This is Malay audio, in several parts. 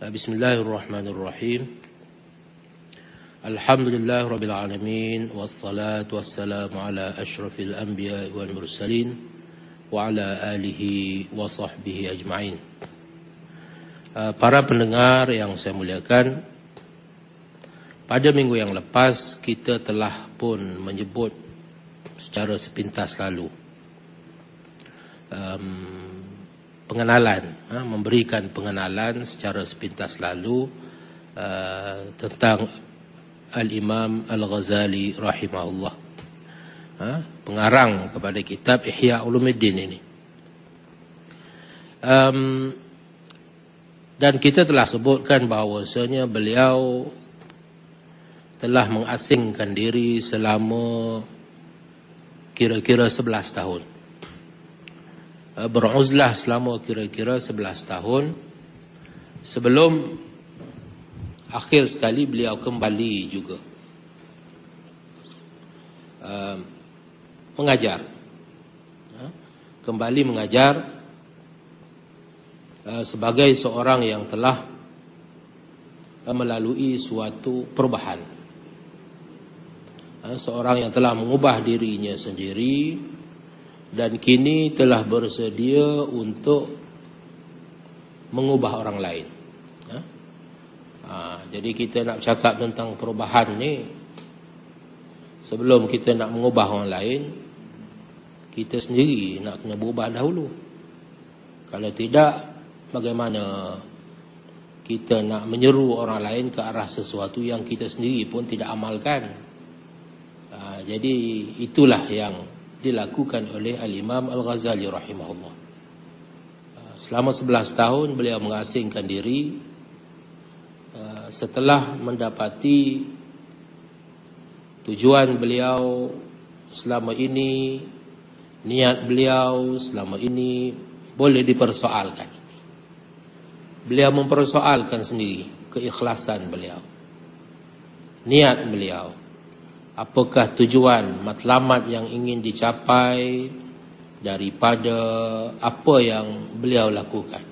Bismillahirrahmanirrahim. Alhamdulillah Rabbil Alamin. Wassalatu wassalamu ala ashrafil anbiya wal mursalin wa ala alihi wa sahbihi ajma'in. Para pendengar yang saya muliakan, pada minggu yang lepas kita telah pun menyebut secara sepintas lalu pengenalan, memberikan pengenalan secara sepintas lalu tentang Al-Imam Al-Ghazali rahimahullah, pengarang kepada kitab Ihya Ulumuddin ini. Dan kita telah sebutkan bahawasanya beliau telah mengasingkan diri selama kira-kira 11 tahun. Beruzlah selama kira-kira 11 tahun sebelum akhir sekali beliau kembali juga mengajar, kembali mengajar sebagai seorang yang telah melalui suatu perubahan, seorang yang telah mengubah dirinya sendiri dan kini telah bersedia untuk mengubah orang lain. Jadi kita nak cakap tentang perubahan ni, sebelum kita nak mengubah orang lain, kita sendiri nak kena berubah dahulu. Kalau tidak, bagaimana kita nak menyeru orang lain ke arah sesuatu yang kita sendiri pun tidak amalkan. Jadi itulah yang dilakukan oleh Al-Imam Al-Ghazali rahimahullah. Selama 11 tahun beliau mengasingkan diri setelah mendapati tujuan beliau selama ini, niat beliau selama ini boleh dipersoalkan. Beliau mempersoalkan sendiri keikhlasan beliau, niat beliau. Apakah tujuan matlamat yang ingin dicapai daripada apa yang beliau lakukan?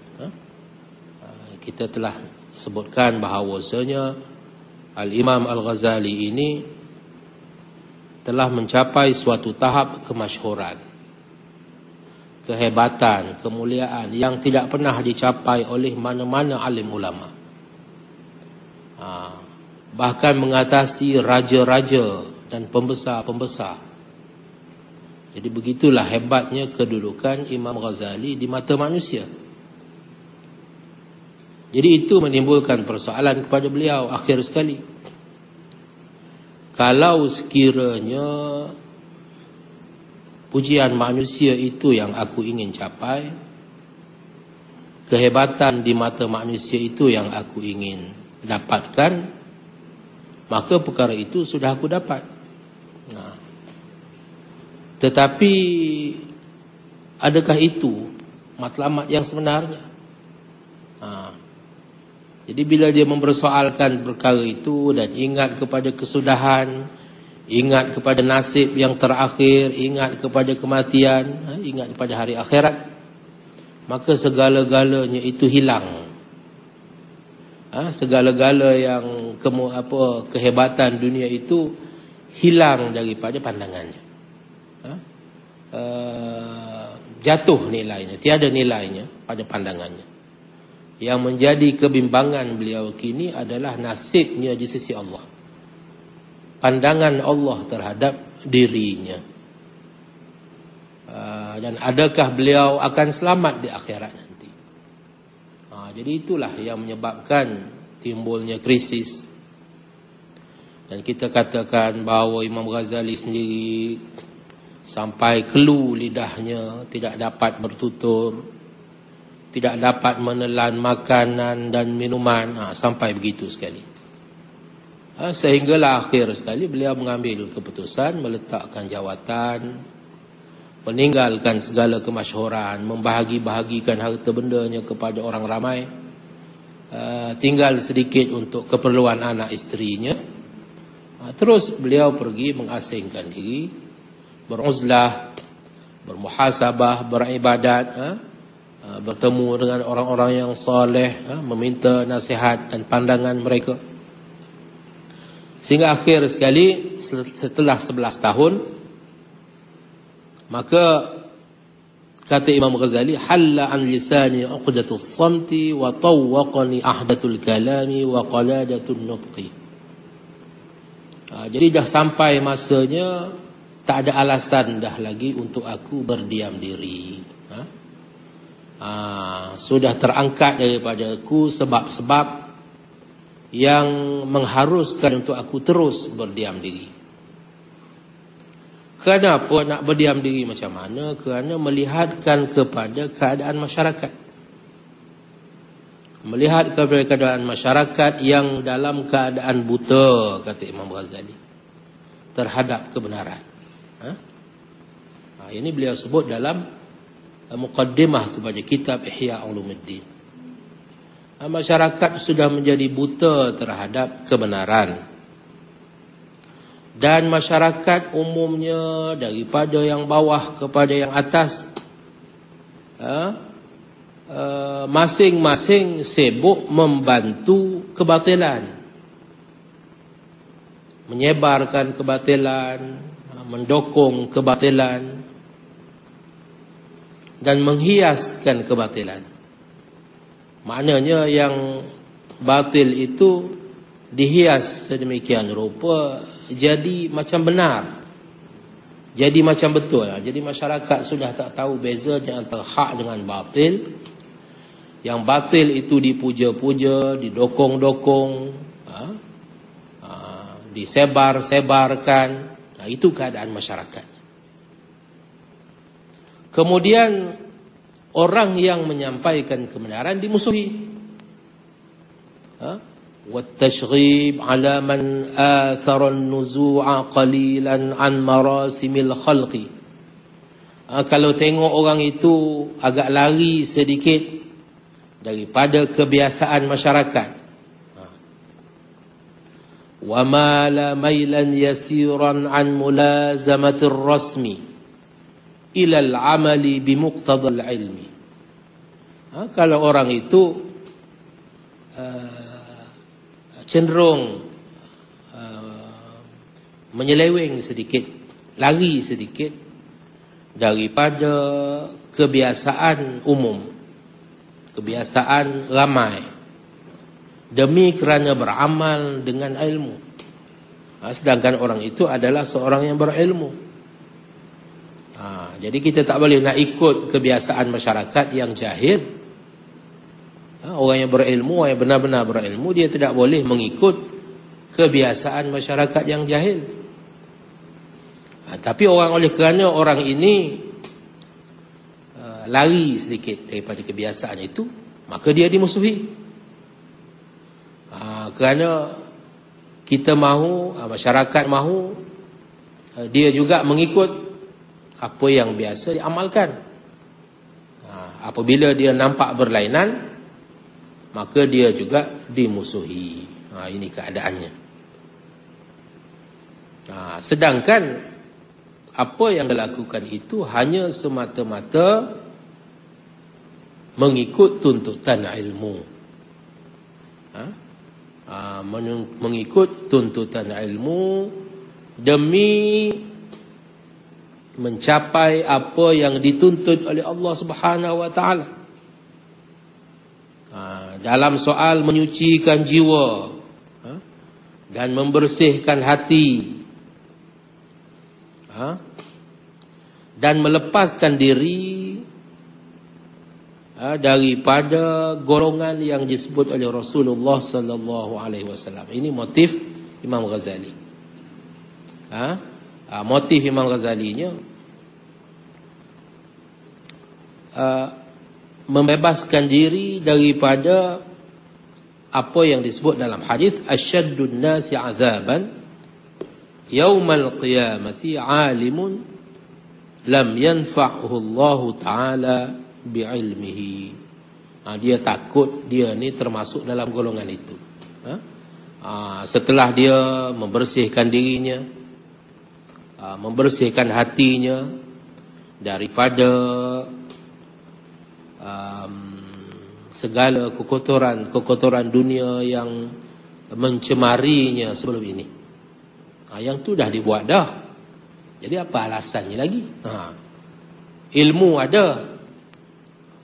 Kita telah sebutkan bahawasanya Al-Imam Al-Ghazali ini telah mencapai suatu tahap kemasyhuran, kehebatan, kemuliaan yang tidak pernah dicapai oleh mana-mana alim ulama. Bahkan mengatasi raja-raja dan pembesar-pembesar. Jadi begitulah hebatnya kedudukan Imam Ghazali di mata manusia. Jadi itu menimbulkan persoalan kepada beliau akhir sekali. Kalau sekiranya pujian manusia itu yang aku ingin capai, kehebatan di mata manusia itu yang aku ingin dapatkan, maka perkara itu sudah aku dapat. Tetapi adakah itu matlamat yang sebenarnya? Jadi bila dia mempersoalkan perkara itu dan ingat kepada kesudahan, ingat kepada nasib yang terakhir, ingat kepada kematian, ingat kepada hari akhirat, maka segala-galanya itu hilang. Segala-gala yang kehebatan dunia itu hilang daripada pandangannya. Jatuh nilainya, tiada nilainya pada pandangannya. Yang menjadi kebimbangan beliau kini adalah nasibnya di sisi Allah, pandangan Allah terhadap dirinya, dan adakah beliau akan selamat di akhirat nanti. Jadi itulah yang menyebabkan timbulnya krisis. Dan kita katakan bahawa Imam Ghazali sendiri sampai kelu lidahnya, tidak dapat bertutur, tidak dapat menelan makanan dan minuman, sampai begitu sekali. Sehinggalah akhir sekali beliau mengambil keputusan meletakkan jawatan, meninggalkan segala kemasyhuran, membahagi-bahagikan harta bendanya kepada orang ramai, tinggal sedikit untuk keperluan anak isterinya. Terus beliau pergi mengasingkan diri, beruzlah, bermuhasabah, beribadat, bertemu dengan orang-orang yang soleh, meminta nasihat dan pandangan mereka. Sehingga akhir sekali setelah 11 tahun, maka kata Imam Ghazali, halla an lisani uqdatus samti wa tawwaqani ahdatul kalami wa qaladatul nutqi. Jadi dah sampai masanya, tak ada alasan dah lagi untuk aku berdiam diri. Sudah terangkat daripada aku sebab-sebab yang mengharuskan untuk aku terus berdiam diri. Kenapa nak berdiam diri macam mana? Kerana melihatkan kepada keadaan masyarakat. Melihat kepada keadaan masyarakat yang dalam keadaan buta, kata Imam Ghazali, terhadap kebenaran. Ini beliau sebut dalam muqaddimah kepada kitab Ihya Ulumuddin. Masyarakat sudah menjadi buta terhadap kebenaran. Dan masyarakat umumnya, daripada yang bawah kepada yang atas, masing-masing sibuk membantu kebatilan, menyebarkan kebatilan, mendukung kebatilan, dan menghiaskan kebatilan. Maknanya yang batil itu dihias sedemikian rupa jadi macam benar, jadi macam betul. Jadi masyarakat sudah tak tahu beza antara hak dengan batil. Yang batil itu dipuja-puja, didokong-dokong, disebar-sebarkan. Itu keadaan masyarakat. Kemudian orang yang menyampaikan kebenaran dimusuhi. Wat-tashghib 'ala man athara an-nuzu'a qalilan 'an marasimil khalqi. Kalau tengok orang itu agak lari sedikit daripada kebiasaan masyarakat, wa mala mailan yasiran 'an mulazamatir rasmi ila al-'amali bimuqtadal ilmi. Kalau orang itu cenderung menyeleweng sedikit, lari sedikit daripada kebiasaan umum, kebiasaan ramai, demi kerana beramal dengan ilmu. Sedangkan orang itu adalah seorang yang berilmu. Jadi kita tak boleh nak ikut kebiasaan masyarakat yang jahil. Orang yang berilmu, orang yang benar-benar berilmu, dia tidak boleh mengikut kebiasaan masyarakat yang jahil. Tapi oleh kerana orang ini lari sedikit daripada kebiasaan itu, maka dia dimusuhi. Kerana kita mahu, masyarakat mahu dia juga mengikut apa yang biasa diamalkan. Apabila dia nampak berlainan, maka dia juga dimusuhi. Ini keadaannya. Sedangkan apa yang dilakukan itu hanya semata-mata mengikut tuntutan ilmu. Mengikut tuntutan ilmu demi mencapai apa yang dituntut oleh Allah Subhanahu wa taala. Dalam soal menyucikan jiwa dan membersihkan hati, dan melepaskan diri daripada golongan yang disebut oleh Rasulullah sallallahu alaihi wasallam. Ini motif Imam Ghazali. Motif Imam Ghazalinya membebaskan diri daripada apa yang disebut dalam hadis, asyaddun nasi azaban yaumal qiyamati alimun lam yanfa'hu Allah taala bi'ilmihi. Dia takut dia ni termasuk dalam golongan itu. Setelah dia membersihkan dirinya, membersihkan hatinya daripada segala kekotoran dunia yang mencemarinya sebelum ini. Yang tu dah dibuat dah. Jadi apa alasannya lagi? Ilmu ada,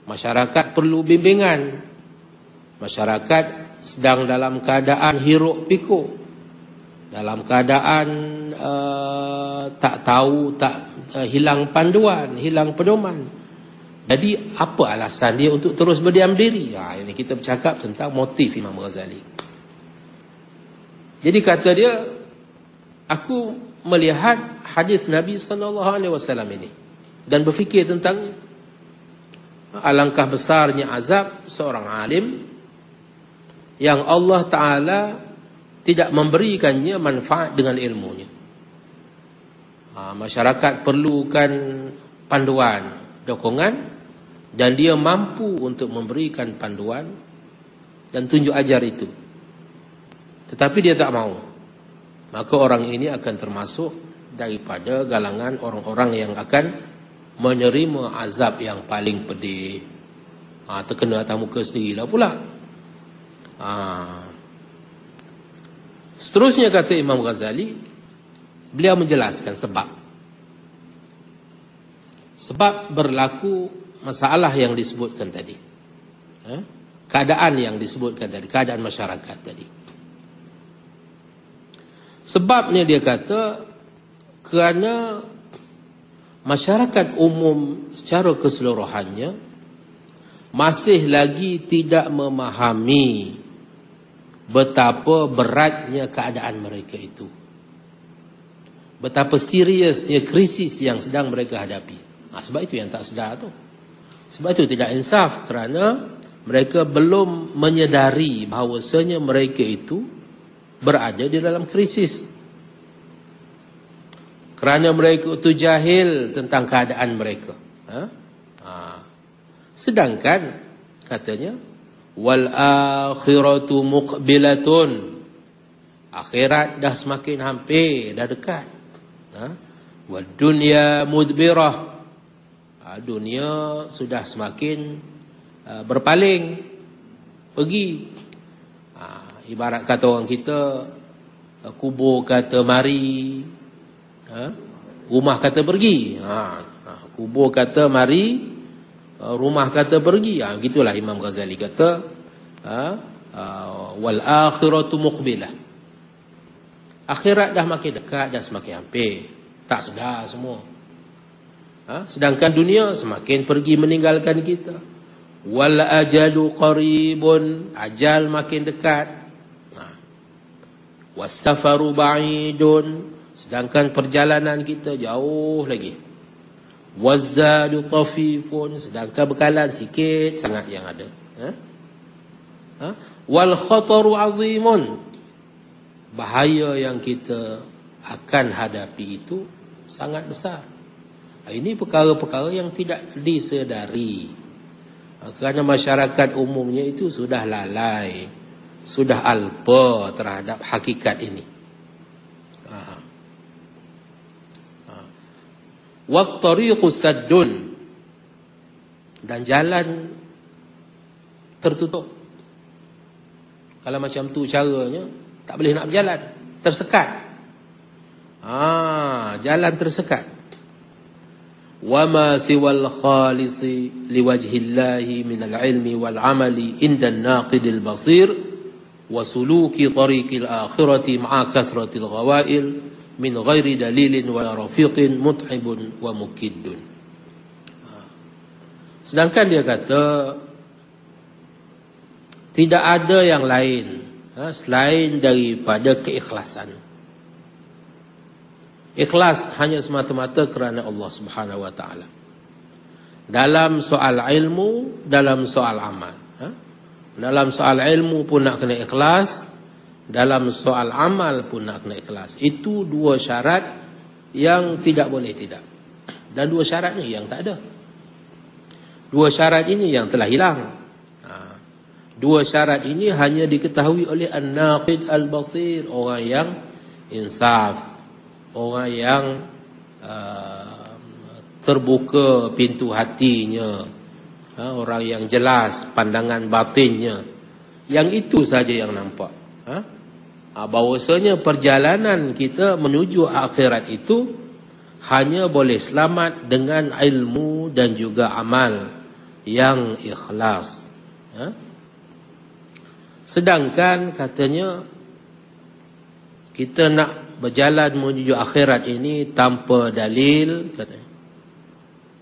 masyarakat perlu bimbingan, masyarakat sedang dalam keadaan hiruk pikuk, dalam keadaan tak tahu, hilang panduan, hilang pedoman. Jadi apa alasan dia untuk terus berdiam diri? Ini kita bercakap tentang motif Imam Ghazali. Jadi kata dia, aku melihat hadis Nabi SAW ini dan berfikir tentang alangkah besarnya azab seorang alim yang Allah Ta'ala tidak memberikannya manfaat dengan ilmunya. Masyarakat perlukan panduan, dokongan, dan dia mampu untuk memberikan panduan dan tunjuk ajar itu. Tetapi dia tak mau. Maka orang ini akan termasuk daripada galangan orang-orang yang akan menerima azab yang paling pedih. Terkena atas muka sendirilah pula. Seterusnya kata Imam Ghazali, beliau menjelaskan sebab berlaku masalah yang disebutkan tadi, keadaan yang disebutkan tadi, keadaan masyarakat tadi. Sebabnya dia kata, kerana masyarakat umum secara keseluruhannya masih lagi tidak memahami betapa beratnya keadaan mereka itu, betapa seriusnya krisis yang sedang mereka hadapi. Sebab itu yang tak sedar tu. Sebab itu tidak insaf, kerana mereka belum menyedari bahawasanya mereka itu berada di dalam krisis. Kerana mereka itu jahil tentang keadaan mereka. Sedangkan katanya, wal akhiratu muqbilatun, akhirat dah semakin hampir, dah dekat. Wad dunya mudbirah, dunia sudah semakin berpaling, pergi. Ibarat kata orang kita, kubur kata mari, rumah kata pergi. Kubur kata mari, rumah kata pergi. Gitulah Imam Ghazali kata, wal akhiratu muqbilah, akhirat dah makin dekat, dah semakin hampir, tak sedar semua. Sedangkan dunia semakin pergi meninggalkan kita. Wal ajalu qaribun, ajal makin dekat. Was safaru ba'idun, sedangkan perjalanan kita jauh lagi. Wazadu tafifun, sedangkan bekalan sikit sangat yang ada. Wal khataru azimun, bahaya yang kita akan hadapi itu sangat besar. Ini perkara-perkara yang tidak disedari, kerana masyarakat umumnya itu sudah lalai, sudah alpa terhadap hakikat ini. Wattariqu saddun, dan jalan tertutup. Kalau macam tu caranya, tak boleh nak berjalan, tersekat. Jalan tersekat. Wa ma siwal khalisi liwajhillahi minal ilmi wal amali indan naqidil basir wa suluki tariqil akhirati ma'a kathratil ghawail min ghairi dalilin wa rafiqin mut'ibun wa mukiddun. Sedangkan dia kata, tidak ada yang lain selain daripada keikhlasan. Ikhlas hanya semata-mata kerana Allah Subhanahu wa taala. Dalam soal ilmu, dalam soal amal. Dalam soal ilmu pun nak kena ikhlas, dalam soal amal pun nak kena ikhlas. Itu dua syarat yang tidak boleh tidak. Dan dua syarat ni yang tak ada. Dua syarat ini yang telah hilang. Dua syarat ini hanya diketahui oleh an-naqid al-basir, orang yang insaf, orang yang terbuka pintu hatinya, orang yang jelas pandangan batinnya, yang itu saja yang nampak. Bahawasanya perjalanan kita menuju akhirat itu hanya boleh selamat dengan ilmu dan juga amal yang ikhlas. Sedangkan katanya kita nak berjalan menuju akhirat ini tanpa dalil, katanya,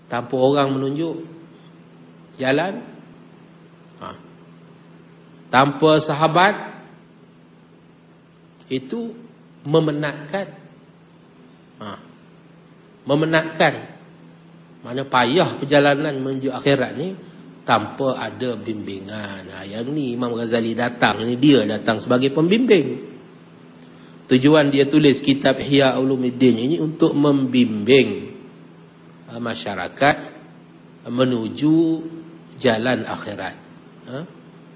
tanpa orang menunjuk jalan, tanpa sahabat, itu memenatkan. Memenatkan. Mana payah perjalanan menuju akhirat ni tanpa ada bimbingan. Yang ni Imam Ghazali datang ni, dia datang sebagai pembimbing. Tujuan dia tulis kitab Ihya Ulumuddin ini untuk membimbing masyarakat menuju jalan akhirat,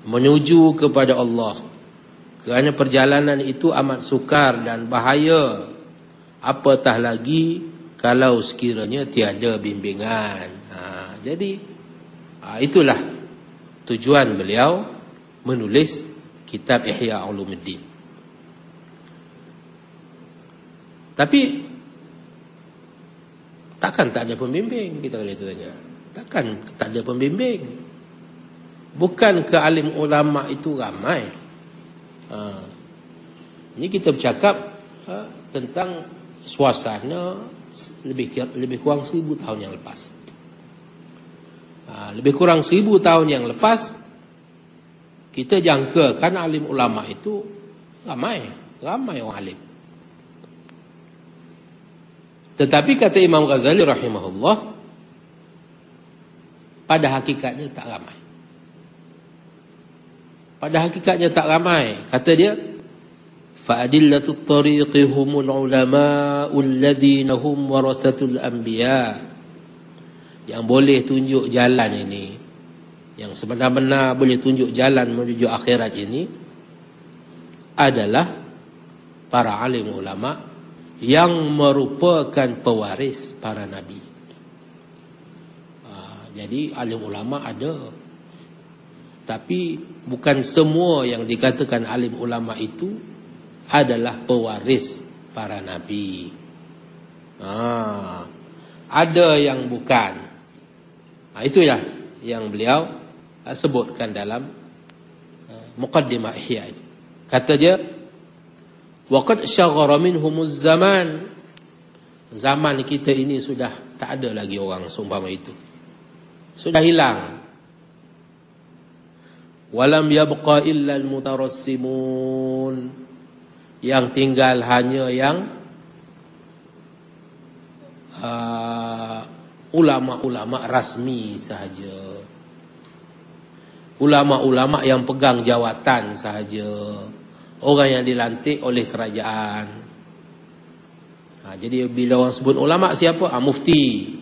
menuju kepada Allah. Kerana perjalanan itu amat sukar dan bahaya, apatah lagi kalau sekiranya tiada bimbingan. Jadi itulah tujuan beliau menulis kitab Ihya Ulumuddin. Tapi takkan tak ada pembimbing, kita boleh tanya. Takkan tak ada pembimbing? Bukan ke alim ulama itu ramai? Ini kita bercakap tentang suasana lebih kurang 1000 tahun yang lepas. Lebih kurang 1000 tahun yang lepas, kita jangkakan alim ulama itu ramai orang alim. Tetapi kata Imam Ghazali rahimahullah, pada hakikatnya tak ramai. Pada hakikatnya tak ramai. Kata dia, fa'adillatul tariqi humul ulama'ul ladhina hum warathatul anbiya. Yang boleh tunjuk jalan ini, yang sebenar-benar boleh tunjuk jalan menuju akhirat ini, adalah para alim ulama yang merupakan pewaris para nabi. Jadi alim ulama ada, tapi bukan semua yang dikatakan alim ulama itu adalah pewaris para nabi. Ada yang bukan. Itulah yang beliau sebutkan dalam Muqaddimah Ihya. Kata dia, waqad syaghara minhumuz zaman. Zaman kita ini sudah tak ada lagi orang seumpama itu. Sudah hilang. Walam yabqa illa al-mutarassimun. Yang tinggal hanya yang ulama-ulama rasmi sahaja. Ulama-ulama yang pegang jawatan sahaja. Orang yang dilantik oleh kerajaan. Jadi bila orang sebut ulama, siapa? Mufti,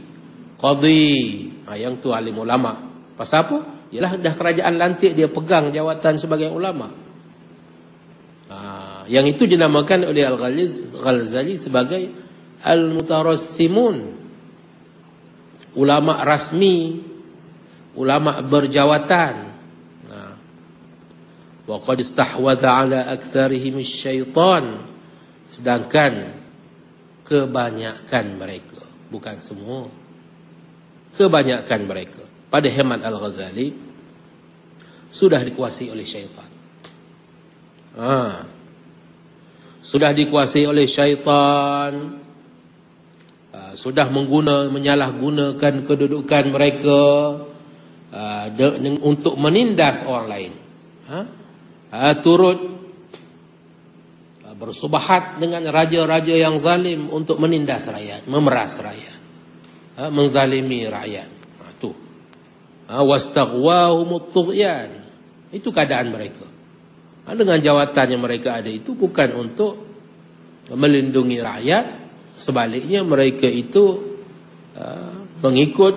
qadhi, yang tu alim ulama. Pasal apa? Yalah dah kerajaan lantik, dia pegang jawatan sebagai ulama. Yang itu dinamakan oleh Al-Ghazali sebagai al-mutarassimun. Ulama rasmi, ulama berjawatan. Wa qad istahwadha ala aktsarihim asy-syaitan. Sedangkan kebanyakan mereka, bukan semua, kebanyakan mereka pada hemat Al-Ghazali sudah dikuasai oleh syaitan. Sudah dikuasai oleh syaitan. Sudah menyalahgunakan kedudukan mereka untuk menindas orang lain. Turut bersubahat dengan raja-raja yang zalim untuk menindas rakyat, memeras rakyat, menzalimi rakyat. Itu wastaghwahumut tughyan. Itu keadaan mereka. Dengan jawatan yang mereka ada itu bukan untuk melindungi rakyat, sebaliknya mereka itu mengikut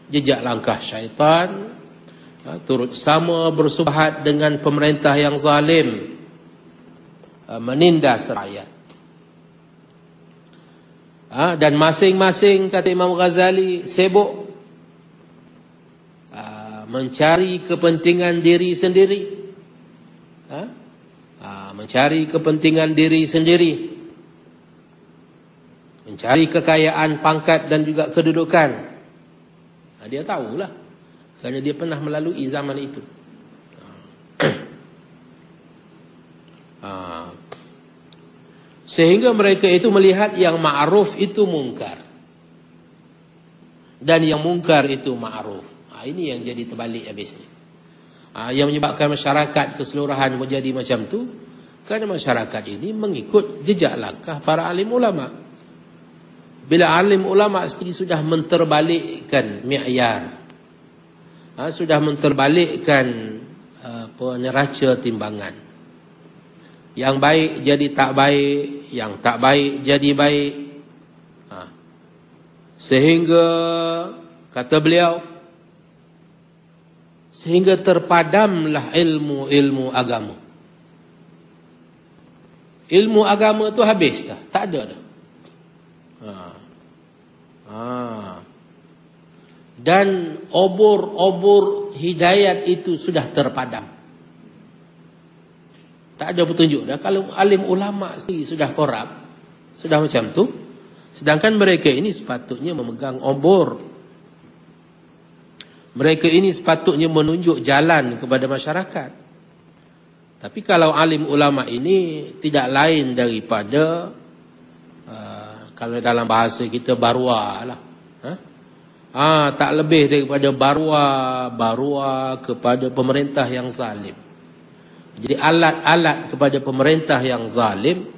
jejak langkah syaitan, turut sama bersubahat dengan pemerintah yang zalim, menindas rakyat. Dan masing-masing, kata Imam Ghazali, sibuk mencari kepentingan diri sendiri. Mencari kepentingan diri sendiri. Mencari kekayaan, pangkat dan juga kedudukan. Dia tahulah. Kerana dia pernah melalui zaman itu. Sehingga mereka itu melihat yang ma'ruf itu mungkar. Dan yang mungkar itu ma'ruf. Ini yang jadi terbalik habisnya. Yang menyebabkan masyarakat keseluruhan menjadi macam tu, kerana masyarakat ini mengikut jejak langkah para alim ulama. Bila alim ulama sendiri sudah menterbalikkan mi'yar, sudah menterbalikkan neraca timbangan. Yang baik jadi tak baik, yang tak baik jadi baik. Sehingga, kata beliau, sehingga terpadamlah ilmu agama. Ilmu agama tu habis dah, tak ada dah. Dan obor-obor hidayat itu sudah terpadam. Tak ada petunjuk dah. Kalau alim ulama sendiri sudah korup, sudah macam tu, sedangkan mereka ini sepatutnya memegang obor. Mereka ini sepatutnya menunjuk jalan kepada masyarakat. Tapi kalau alim ulama ini tidak lain daripada kalau dalam bahasa kita barua lah. Tak lebih daripada barua kepada pemerintah yang zalim. Jadi alat-alat kepada pemerintah yang zalim,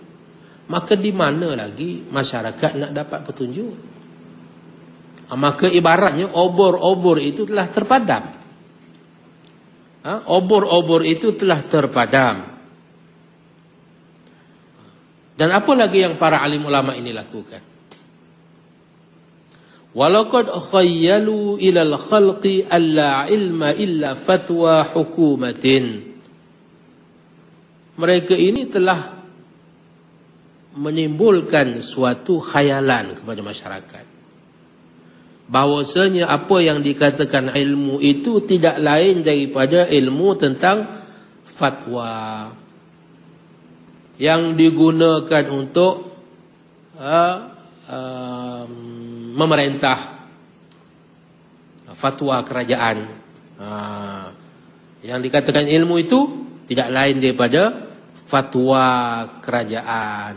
maka di mana lagi masyarakat nak dapat petunjuk? Maka ibaratnya obor-obor itu telah terpadam. Obor-obor itu telah terpadam. Dan apa lagi yang para alim ulama ini lakukan? Walaqad khayyalu ilal khalqi alla ilma illa fatwa hukumatin. Mereka ini telah menimbulkan suatu khayalan kepada masyarakat. Bahawasanya apa yang dikatakan ilmu itu tidak lain daripada ilmu tentang fatwa yang digunakan untuk memerintah, fatwa kerajaan. Yang dikatakan ilmu itu tidak lain daripada fatwa kerajaan.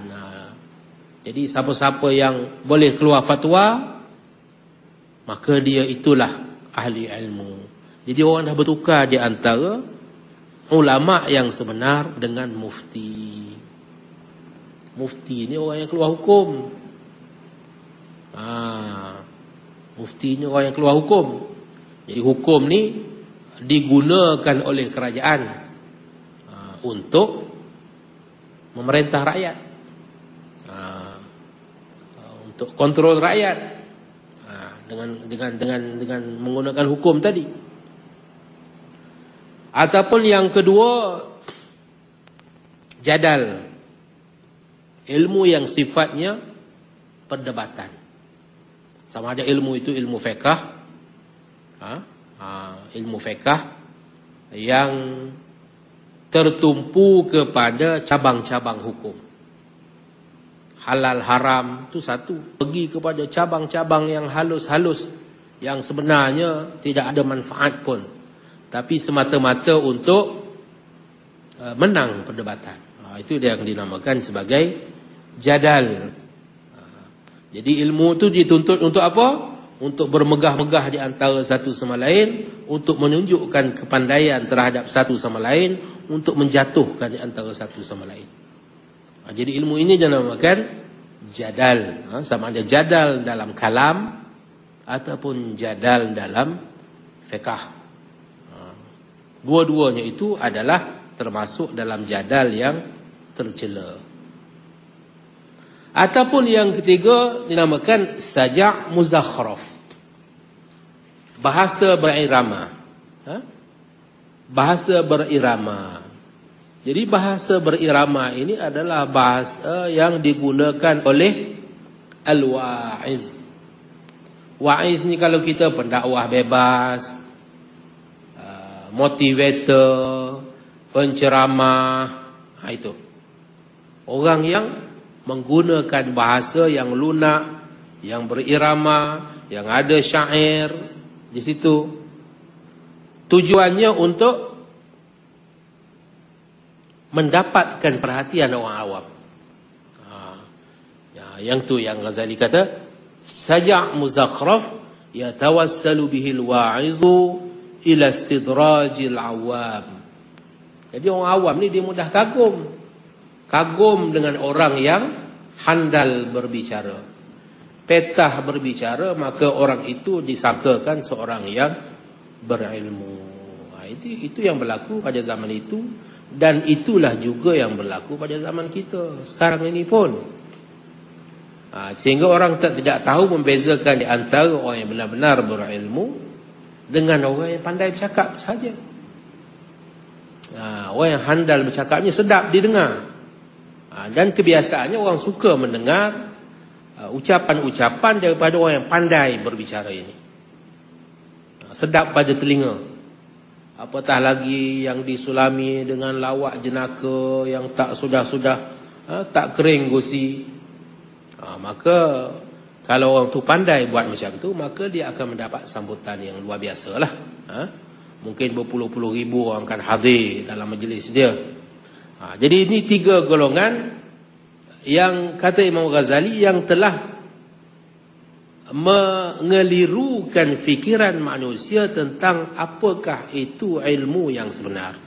Jadi siapa-siapa yang boleh keluar fatwa, maka dia itulah ahli ilmu. Jadi orang dah bertukar di antara ulama yang sebenar dengan mufti. Mufti ni orang yang keluar hukum. Mufti ni orang yang keluar hukum. Jadi hukum ni digunakan oleh kerajaan untuk memerintah rakyat, untuk kontrol rakyat. Dengan menggunakan hukum tadi. Ataupun yang kedua, jadal, ilmu yang sifatnya perdebatan. Sama ada ilmu itu ilmu fiqh, ilmu fiqh yang tertumpu kepada cabang-cabang hukum. Halal haram itu satu, pergi kepada cabang-cabang yang halus-halus, yang sebenarnya tidak ada manfaat pun, tapi semata-mata untuk menang perdebatan. Itu yang dinamakan sebagai jadal. Jadi ilmu itu dituntut untuk apa? Untuk bermegah-megah di antara satu sama lain, untuk menunjukkan kepandaian terhadap satu sama lain, untuk menjatuhkan di antara satu sama lain. Jadi ilmu ini dinamakan jadal. Sama ada jadal dalam kalam ataupun jadal dalam fiqh. Dua-duanya itu adalah termasuk dalam jadal yang tercela. Ataupun yang ketiga dinamakan sajak muzakhraf. Bahasa berirama. Bahasa berirama. Jadi bahasa berirama ini adalah bahasa yang digunakan oleh al-wa'iz. Wa'iz ni kalau kita pendakwah bebas, motivator, penceramah. Itu orang yang menggunakan bahasa yang lunak, yang berirama, yang ada syair di situ. Tujuannya untuk mendapatkan perhatian orang awam. Yang tu yang Ghazali kata, saja' muzakhraf yatawassalu bihil wa'izu ila istidrajil awam. Jadi orang awam ni dia mudah kagum dengan orang yang handal berbicara, petah berbicara, maka orang itu disangkakan seorang yang berilmu. Itu yang berlaku pada zaman itu, dan itulah juga yang berlaku pada zaman kita sekarang ini pun. Sehingga orang tidak tahu membezakan di antara orang yang benar-benar berilmu dengan orang yang pandai bercakap saja. Orang yang handal bercakapnya sedap didengar, dan kebiasaannya orang suka mendengar ucapan-ucapan daripada orang yang pandai berbicara ini. Sedap pada telinga. Apatah lagi yang disulami dengan lawak jenaka yang tak sudah-sudah, tak kering gusi. Maka kalau orang tu pandai buat macam tu, maka dia akan mendapat sambutan yang luar biasa lah. Mungkin berpuluh-puluh ribu orang akan hadir dalam majlis dia. Jadi ini 3 golongan yang kata Imam Ghazali yang telah mengelirukan fikiran manusia tentang apakah itu ilmu yang sebenar.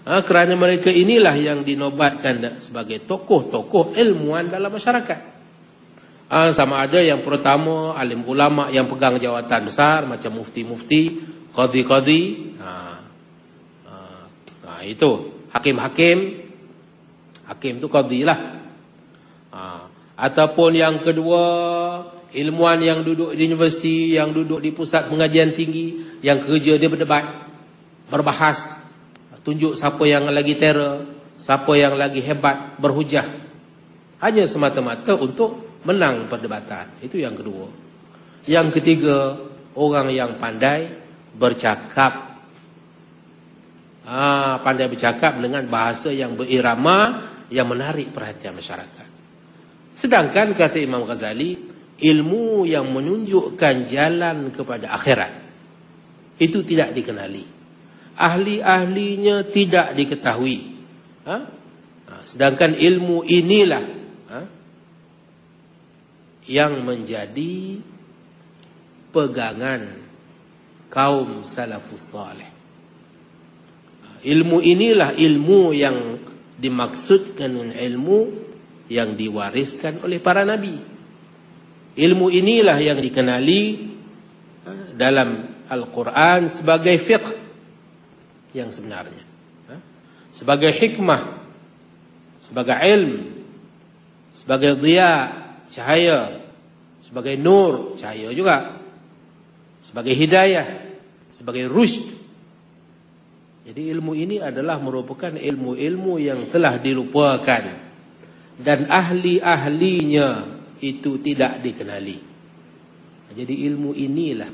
Kerana mereka inilah yang dinobatkan sebagai tokoh-tokoh ilmuwan dalam masyarakat. Sama ada yang pertama alim ulama yang pegang jawatan besar macam mufti-mufti, qadhi-qadhi, itu hakim-hakim. Hakim itu qadhi lah. Ataupun yang kedua, ilmuwan yang duduk di universiti, yang duduk di pusat pengajian tinggi, yang kerja dia berdebat, berbahas, tunjuk siapa yang lagi terror, siapa yang lagi hebat, berhujah, hanya semata-mata untuk menang perdebatan. Itu yang kedua. Yang ketiga, orang yang pandai bercakap. Pandai bercakap dengan bahasa yang berirama, yang menarik perhatian masyarakat. Sedangkan kata Imam Ghazali, ilmu yang menunjukkan jalan kepada akhirat itu tidak dikenali. Ahli-ahlinya tidak diketahui. Sedangkan ilmu inilah yang menjadi pegangan kaum salafus salih. Ilmu inilah ilmu yang dimaksudkan dengan ilmu yang diwariskan oleh para nabi. Ilmu inilah yang dikenali dalam Al-Quran sebagai fiqh yang sebenarnya, sebagai hikmah, sebagai ilm, sebagai dhiya, cahaya, sebagai nur, cahaya juga, sebagai hidayah, sebagai rusyd. Jadi ilmu ini adalah merupakan ilmu-ilmu yang telah dilupakan dan ahli-ahlinya itu tidak dikenali. Jadi ilmu inilah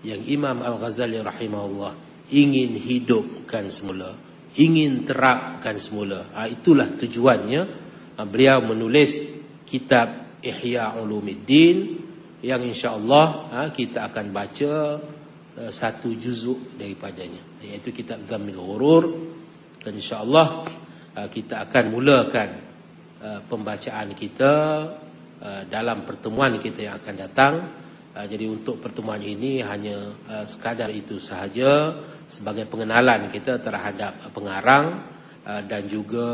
yang Imam Al-Ghazali rahimahullah ingin hidupkan semula, ingin terapkan semula. Itulah tujuannya beliau menulis kitab Ihya Ulumuddin yang insya-Allah kita akan baca 1 juzuk daripadanya, iaitu kitab Dhammil Ghurur. Dan insya-Allah kita akan mulakan pembacaan kita dalam pertemuan kita yang akan datang. Jadi untuk pertemuan ini hanya sekadar itu sahaja sebagai pengenalan kita terhadap pengarang dan juga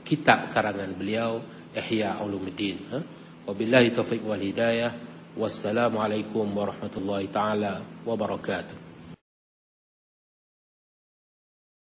kitab karangan beliau Ihya Ulumuddin. Wabillahi taufiq wal hidayah. Wassalamualaikum warahmatullahi taala wabarakatuh.